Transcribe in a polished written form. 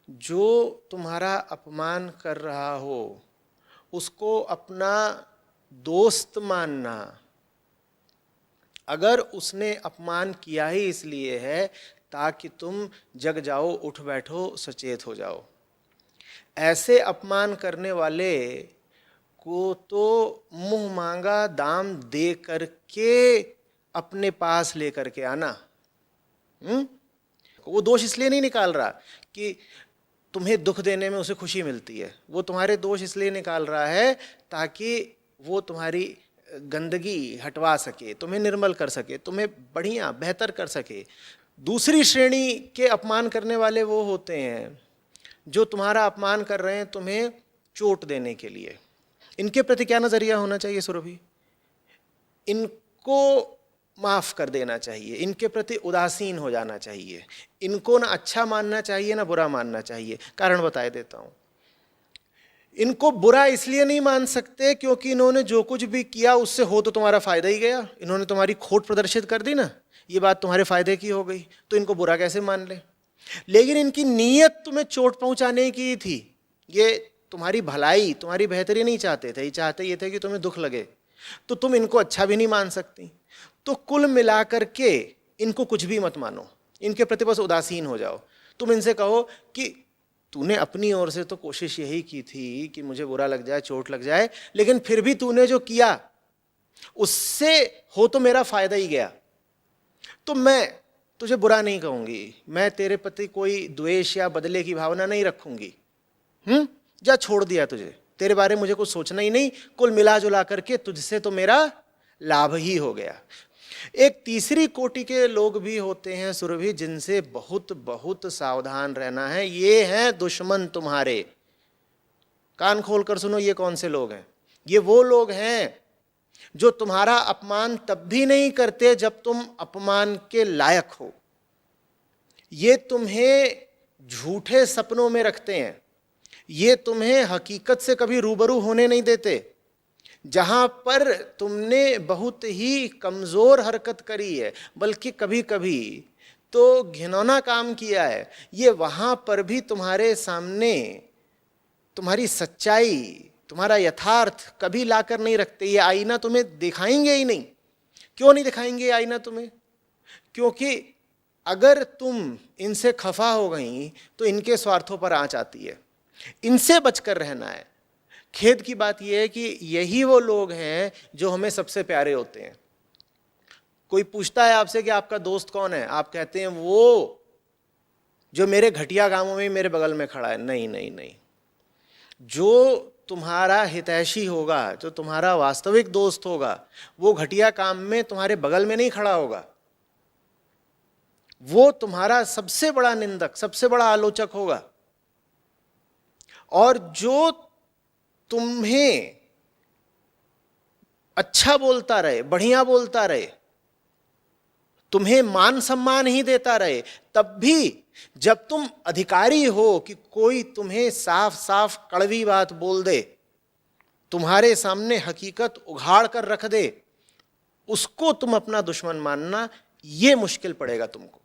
जो तुम्हारा अपमान कर रहा हो उसको अपना दोस्त मानना। अगर उसने अपमान किया ही इसलिए है ताकि तुम जग जाओ, उठ बैठो, सचेत हो जाओ। ऐसे अपमान करने वाले को तो मुंह मांगा दाम दे करके अपने पास लेकर के आना। वो दोष इसलिए नहीं निकाल रहा कि तुम्हें दुख देने में उसे खुशी मिलती है, वो तुम्हारे दोष इसलिए निकाल रहा है ताकि वो तुम्हारी गंदगी हटवा सके, तुम्हें निर्मल कर सके, तुम्हें बढ़िया बेहतर कर सके। दूसरी श्रेणी के अपमान करने वाले वो होते हैं जो तुम्हारा अपमान कर रहे हैं तुम्हें चोट देने के लिए। इनके प्रति क्या नजरिया होना चाहिए सुरभि? इनको माफ कर देना चाहिए, इनके प्रति उदासीन हो जाना चाहिए, इनको ना अच्छा मानना चाहिए ना बुरा मानना चाहिए। कारण बताए देता हूं। इनको बुरा इसलिए नहीं मान सकते क्योंकि इन्होंने जो कुछ भी किया उससे हो तो तुम्हारा फायदा ही गया। इन्होंने तुम्हारी खोट प्रदर्शित कर दी ना, ये बात तुम्हारे फायदे की हो गई, तो इनको बुरा कैसे मान ले। लेकिन इनकी नीयत तुम्हें चोट पहुंचाने की थी, ये तुम्हारी भलाई तुम्हारी बेहतरी नहीं चाहते थे, ये चाहते ये थे कि तुम्हें दुख लगे, तो तुम इनको अच्छा भी नहीं मान सकती। तो कुल मिलाकर के इनको कुछ भी मत मानो, इनके प्रति बस उदासीन हो जाओ। तुम इनसे कहो कि तूने अपनी ओर से तो कोशिश यही की थी कि मुझे बुरा लग जाए, चोट लग जाए, लेकिन फिर भी तूने जो किया उससे हो तो मेरा फायदा ही गया, तो मैं तुझे बुरा नहीं कहूंगी, मैं तेरे प्रति कोई द्वेष या बदले की भावना नहीं रखूंगी। जा छोड़ दिया तुझे, तेरे बारे में मुझे कुछ सोचना ही नहीं, कुल मिला जुला करके तुझसे तो मेरा लाभ ही हो गया। एक तीसरी कोटि के लोग भी होते हैं सुरभि, जिनसे बहुत बहुत सावधान रहना है। ये हैं दुश्मन तुम्हारे। कान खोलकर सुनो, ये कौन से लोग हैं? ये वो लोग हैं जो तुम्हारा अपमान तब भी नहीं करते जब तुम अपमान के लायक हो। ये तुम्हें झूठे सपनों में रखते हैं, ये तुम्हें हकीकत से कभी रूबरू होने नहीं देते। जहां पर तुमने बहुत ही कमजोर हरकत करी है, बल्कि कभी कभी तो घिनौना काम किया है, ये वहां पर भी तुम्हारे सामने तुम्हारी सच्चाई, तुम्हारा यथार्थ कभी लाकर नहीं रखते। ये आईना तुम्हें दिखाएंगे ही नहीं। क्यों नहीं दिखाएंगे आईना तुम्हें? क्योंकि अगर तुम इनसे खफा हो गई तो इनके स्वार्थों पर आंच आती है। इनसे बचकर रहना है। खेद की बात यह है कि यही वो लोग हैं जो हमें सबसे प्यारे होते हैं। कोई पूछता है आपसे कि आपका दोस्त कौन है, आप कहते हैं वो जो मेरे घटिया कामों में मेरे बगल में खड़ा है। नहीं नहीं नहीं, जो तुम्हारा हितैषी होगा, जो तुम्हारा वास्तविक दोस्त होगा, वो घटिया काम में तुम्हारे बगल में नहीं खड़ा होगा। वो तुम्हारा सबसे बड़ा निंदक, सबसे बड़ा आलोचक होगा। और जो तुम्हें अच्छा बोलता रहे, बढ़िया बोलता रहे, तुम्हें मान सम्मान ही देता रहे, तब भी जब तुम अधिकारी हो कि कोई तुम्हें साफ साफ कड़वी बात बोल दे, तुम्हारे सामने हकीकत उघाड़ कर रख दे, उसको तुम अपना दुश्मन मानना, ये मुश्किल पड़ेगा तुमको।